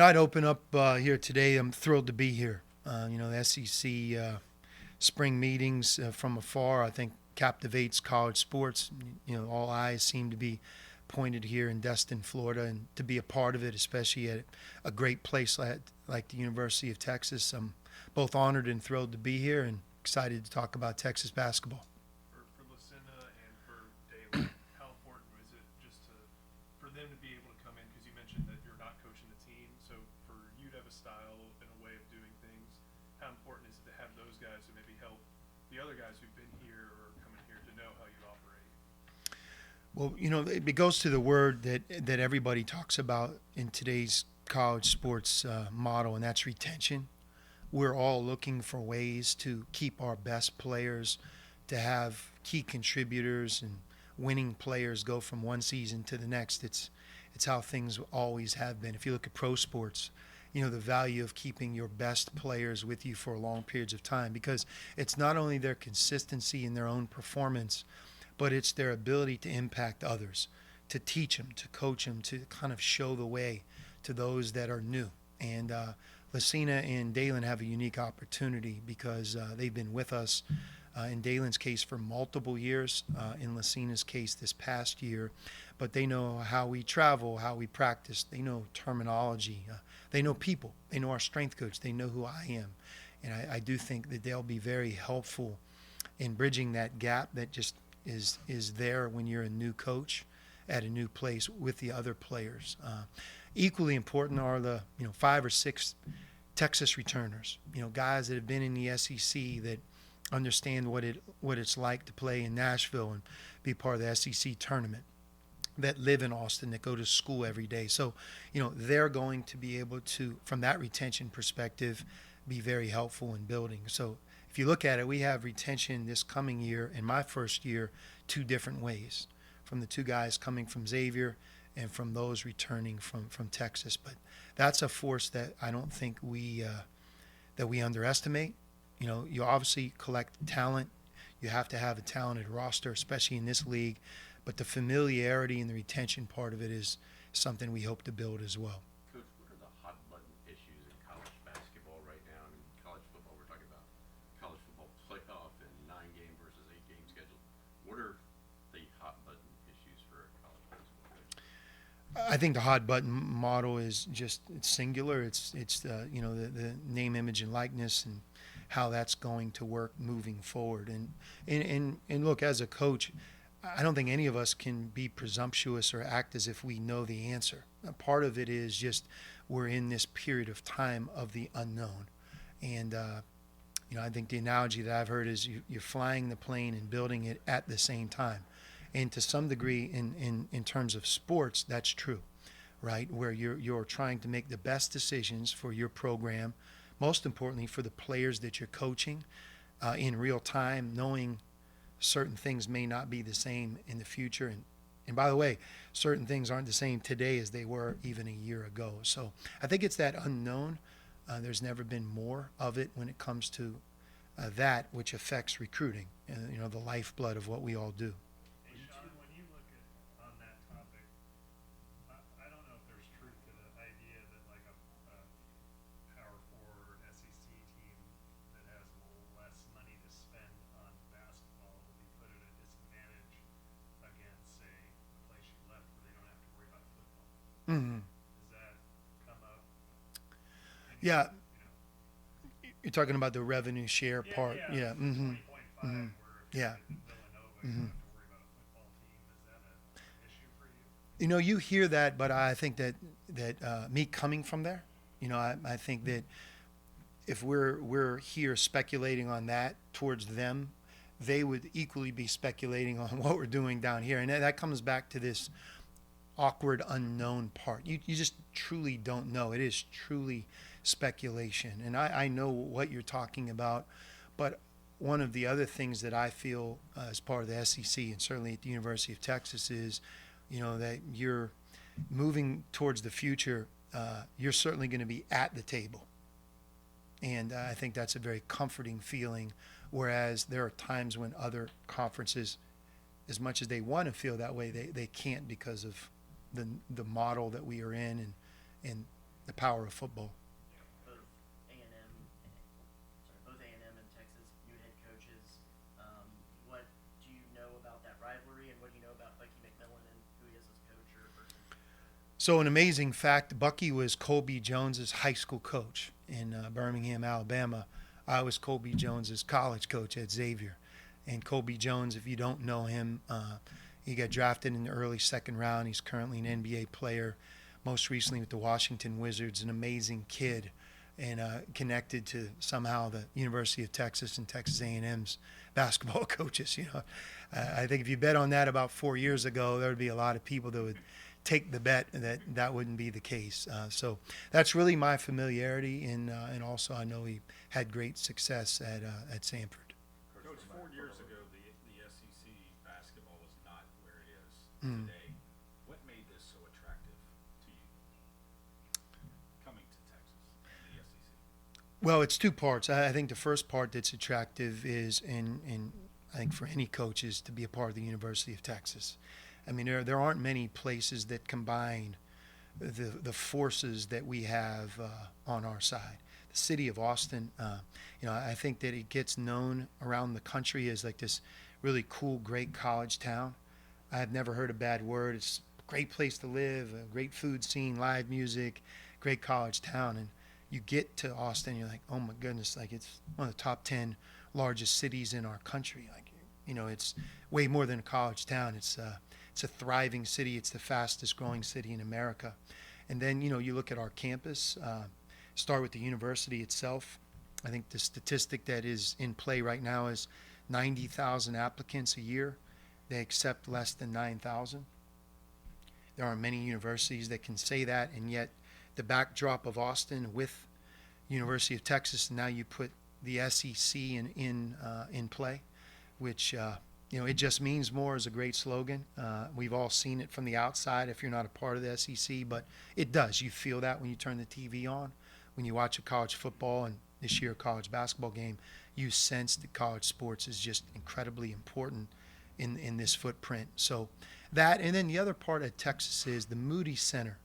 I'd open up here today. I'm thrilled to be here. The SEC spring meetings from afar, I think, captivates college sports. All eyes seem to be pointed here in Destin, Florida, and to be a part of it, especially at a great place like the University of Texas. I'm both honored and thrilled to be here and excited to talk about Texas basketball. For Lucinda and for Dalen, how important was it just for them to be able to come in? Because you mentioned that you're not coaching the team, so for you to have a style and a way of doing things, how important is it to have those guys to maybe help the other guys who've been here or coming here to know how you operate? Well, it goes to the word that everybody talks about in today's college sports model, and that's retention. We're all looking for ways to keep our best players, to have key contributors and winning players go from one season to the next. It's how things always have been. If you look at pro sports, the value of keeping your best players with you for long periods of time, because it's not only their consistency in their own performance, but it's their ability to impact others, to teach them, to coach them, to kind of show the way to those that are new. And Lucina and Dalen have a unique opportunity because they've been with us in Dalen's case for multiple years, in Lucina's case this past year. But they know how we travel, how we practice. They know terminology. They know people. They know our strength coach. They know who I am. And I do think that they'll be very helpful in bridging that gap that just is there when you're a new coach at a new place with the other players. Equally important are the 5 or 6 Texas returners, guys that have been in the SEC that understand what it's like to play in Nashville and be part of the SEC tournament, that live in Austin, that go to school every day. So, they're going to be able to, from that retention perspective, be very helpful in building. So if you look at it, we have retention this coming year, in my first year, 2 different ways, from the 2 guys coming from Xavier and from those returning from Texas. But that's a force that I don't think we underestimate. You obviously collect talent. You have to have a talented roster, especially in this league. But the familiarity and the retention part of it is something we hope to build as well. Coach, what are the hot button issues in college basketball right now? I mean, college football, we're talking about college football playoff and 9-game versus 8-game schedule. What are the hot button issues for college basketball coach? I think the hot button model is just it's singular. It's the name, image, and likeness, and how that's going to work moving forward. And look, as a coach, I don't think any of us can be presumptuous or act as if we know the answer. A part of it is just we're in this period of time of the unknown, and I think the analogy that I've heard is you're flying the plane and building it at the same time. And to some degree, in terms of sports, that's true, right? Where you're trying to make the best decisions for your program, most importantly for the players that you're coaching, in real time, knowing certain things may not be the same in the future. And by the way, certain things aren't the same today as they were even a year ago. So I think it's that unknown. There's never been more of it when it comes to that which affects recruiting, the lifeblood of what we all do. Hey, Sean, when you look at on that topic, I don't know if there's truth to the idea that like a power forward SEC team that has a little less money to spend on basketball will be put at a disadvantage against, say, the place you left where they don't have to worry about football. Mm-hmm. Does that come up? Yeah, You know, you're talking about the revenue share part. Yeah. it's Mm-hmm. 20.5 Mm-hmm. where if Yeah. you're Villanova, you Mm-hmm. don't have to worry about a football team. Is that an issue for you? You hear that, but I think that me coming from there, I think that if we're here speculating on that towards them, they would equally be speculating on what we're doing down here, and that comes back to this awkward unknown part. You just truly don't know. It is truly speculation, and I know what you're talking about, but one of the other things that I feel as part of the SEC and certainly at the University of Texas is, that you're moving towards the future. You're certainly going to be at the table, and I think that's a very comforting feeling. Whereas there are times when other conferences, as much as they want to feel that way, they can't because of the model that we are in and the power of football. Both A&M, both A&M and Texas, new head coaches. What do you know about that rivalry, and what do you know about Bucky McMillan and who he is as coach or person? So an amazing fact, Bucky was Colby Jones's high school coach in Birmingham, Alabama. I was Colby Jones's college coach at Xavier. And Colby Jones, if you don't know him, he got drafted in the early second round. He's currently an NBA player, most recently with the Washington Wizards, an amazing kid, and connected to somehow the University of Texas and Texas A&M's basketball coaches. I think if you bet on that about 4 years ago, there would be a lot of people that would take the bet that that wouldn't be the case. So that's really my familiarity, and also I know he had great success at Samford. Coach, 4 years ago, the SEC basketball was not where it is Mm. today. What made this so attractive to you coming to Texas and the SEC? Well, it's two parts. I think the first part that's attractive is, in I think for any coach, is to be a part of the University of Texas. I mean, there aren't many places that combine the forces that we have on our side. The city of Austin, I think that it gets known around the country as like this really cool, great college town. I've never heard a bad word. It's a great place to live, a great food scene, live music, great college town. And you get to Austin, you're like, oh my goodness, like it's one of the top 10 largest cities in our country. Like, it's way more than a college town. It's a thriving city. It's the fastest growing city in America. And then, you look at our campus, start with the university itself. I think the statistic that is in play right now is 90,000 applicants a year. They accept less than 9,000. There are many universities that can say that, and yet the backdrop of Austin with University of Texas, and now you put the SEC in play, which it just means more is a great slogan. We've all seen it from the outside if you're not a part of the SEC, but it does. You feel that when you turn the TV on, when you watch a college football and this year a college basketball game, you sense that college sports is just incredibly important in this footprint. So that, and then the other part of Texas is the Moody Center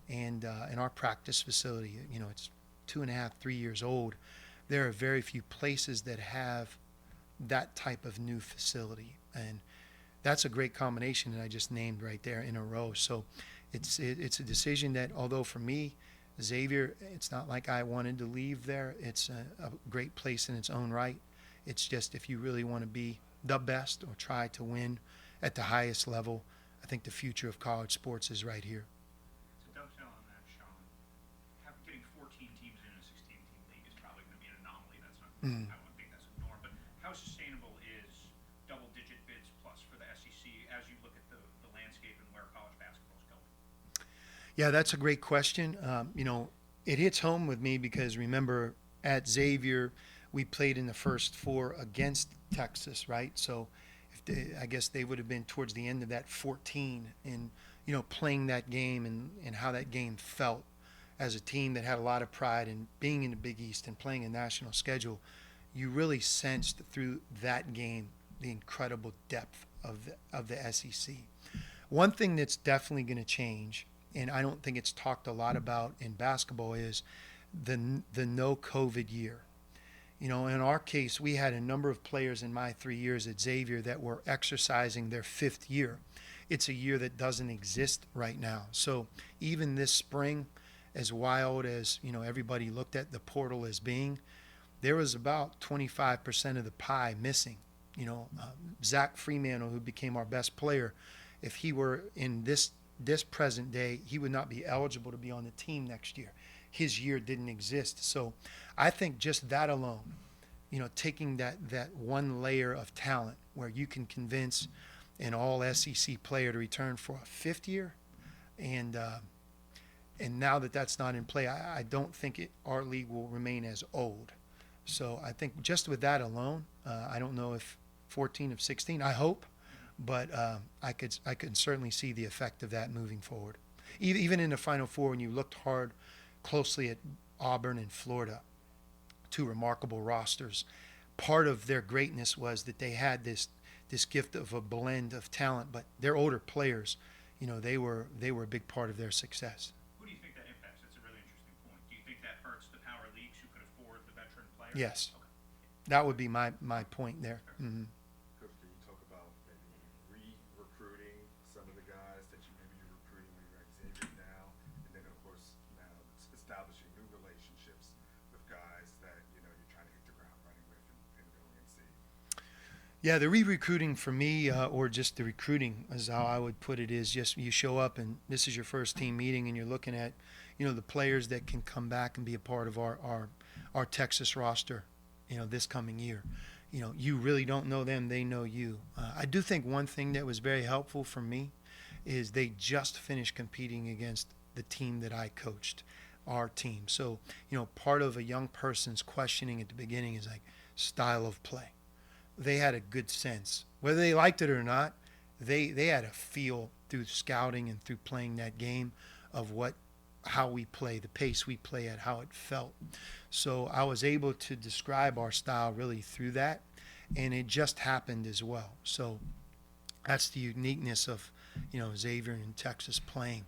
and our practice facility. It's 2.5, 3 years old. There are very few places that have that type of new facility, and that's a great combination that I just named right there in a row. So it's a decision that, although for me, Xavier, it's not like I wanted to leave there. It's a great place in its own right. It's just if you really want to be the best or try to win at the highest level, I think the future of college sports is right here. To dovetail on that, Sean, getting 14 teams in a 16-team league is probably going to be an anomaly. That's not. I don't think that's a norm. But how sustainable is double-digit bids plus for the SEC as you look at the landscape and where college basketball is going? Yeah, that's a great question. It hits home with me because remember at Xavier, we played in the first four against Texas, right? So I guess they would have been towards the end of that 14 and, playing that game and how that game felt as a team that had a lot of pride in being in the Big East and playing a national schedule. You really sensed through that game the incredible depth of the SEC. One thing that's definitely going to change, and I don't think it's talked a lot about in basketball, is the no COVID year. In our case, we had a number of players in my 3 years at Xavier that were exercising their fifth year. It's a year that doesn't exist right now. So even this spring, as wild as everybody looked at the portal as being, there was about 25% of the pie missing. Zach Freemantle, who became our best player, if he were in this present day, he would not be eligible to be on the team next year. His year didn't exist. So I think just that alone, taking that one layer of talent where you can convince an all SEC player to return for a fifth year, and now that that's not in play, I don't think our league will remain as old. So I think just with that alone, I don't know if 14 of 16, I hope, but I could certainly see the effect of that moving forward. Even in the Final Four, when you looked closely at Auburn and Florida, two remarkable rosters, part of their greatness was that they had this gift of a blend of talent, but their older players, they were a big part of their success. Who do you think that impacts? That's a really interesting Yes. That would be my point there. Hmm. Coach, can you talk about maybe re-recruiting some of the guys that maybe you're recruiting when you're at Xavier now, and then of course now establishing new relationships with guys that you're trying to hit the ground running with and going and see. Yeah, the re-recruiting for me, or just the recruiting, is how I would put it, is just you show up and this is your first team meeting and you're looking at, the players that can come back and be a part of our Texas roster, this coming year. You really don't know them, they know you. I do think one thing that was very helpful for me is they just finished competing against the team that I coached, our team. So, part of a young person's questioning at the beginning is like style of play. They had a good sense. Whether they liked it or not, they had a feel through scouting and through playing that game of how we play, the pace we play at, how it felt. So I was able to describe our style really through that, and it just happened as well. So that's the uniqueness of, Xavier and Texas playing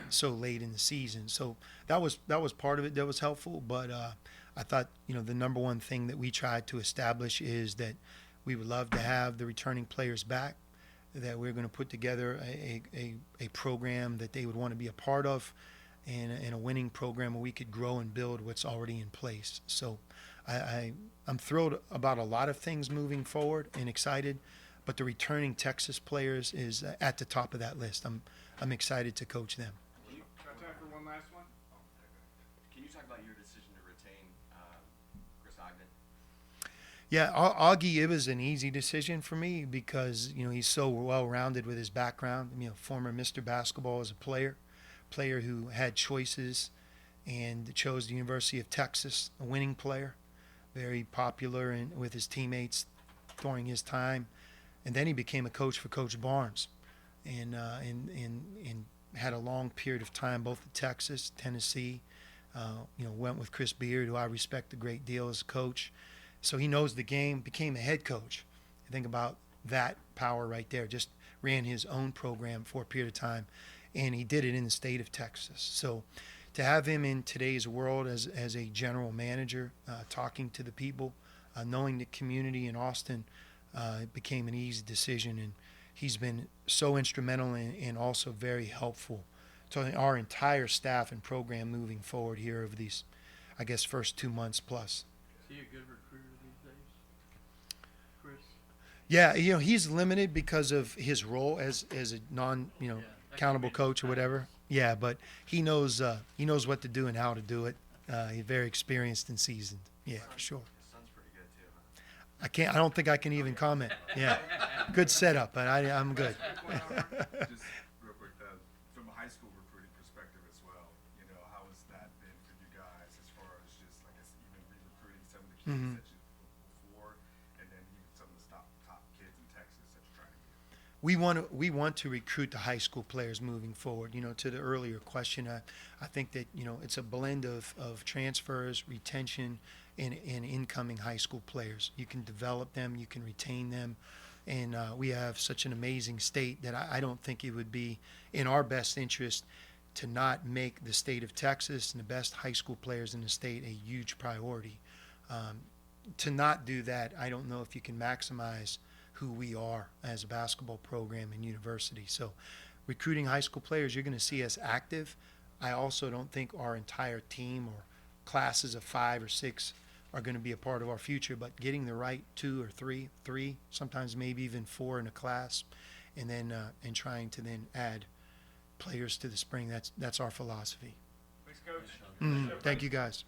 so late in the season. So that was part of it that was helpful. But I thought, the number one thing that we tried to establish is that we would love to have the returning players back, that we're going to put together a program that they would want to be a part of, and a winning program where we could grow and build what's already in place. So I'm thrilled about a lot of things moving forward and excited, but the returning Texas players is at the top of that list. I'm excited to coach them. Can you, got time for one last one? Can you talk about your decision to retain Chris Ogden? Yeah, Augie, it was an easy decision for me because, he's so well-rounded with his background. Former Mr. Basketball as a player who had choices and chose the University of Texas, a winning player, very popular with his teammates during his time. And then he became a coach for Coach Barnes and had a long period of time both at Texas, Tennessee. Went with Chris Beard, who I respect a great deal as a coach. So he knows the game, became a head coach. Think about that power right there. Just ran his own program for a period of time, and he did it in the state of Texas. So to have him in today's world as a general manager, talking to the people, knowing the community in Austin, it became an easy decision. And he's been so instrumental and also very helpful to our entire staff and program moving forward here over these, I guess, first 2 months plus. Is he a good recruiter these days, Chris? Yeah, he's limited because of his role as a accountable coach or whatever. Yeah, but he knows what to do and how to do it. He's very experienced and seasoned. Yeah, for sure. His son's pretty good too, huh? I don't think I can even comment. Yeah, good setup, but I'm good. Just real quick, from a high school recruiting perspective as well, how has that been for you guys as far as just, I guess, even re-recruiting some of the kids Mhm. that you before, and then even some of the top kids in Texas that you're trying to get? We want to recruit the high school players moving forward. To the earlier question, I think that it's a blend of transfers, retention, and incoming high school players. You can develop them, you can retain them, and we have such an amazing state that I don't think it would be in our best interest to not make the state of Texas and the best high school players in the state a huge priority. To not do that, I don't know if you can maximize who we are as a basketball program and university. So recruiting high school players, you're going to see us active. I also don't think our entire team or classes of 5 or 6 are going to be a part of our future, but getting the right 2 or 3, sometimes maybe even 4 in a class, and then and trying to then add players to the spring. That's our philosophy. Thanks, Coach. Thank you, guys.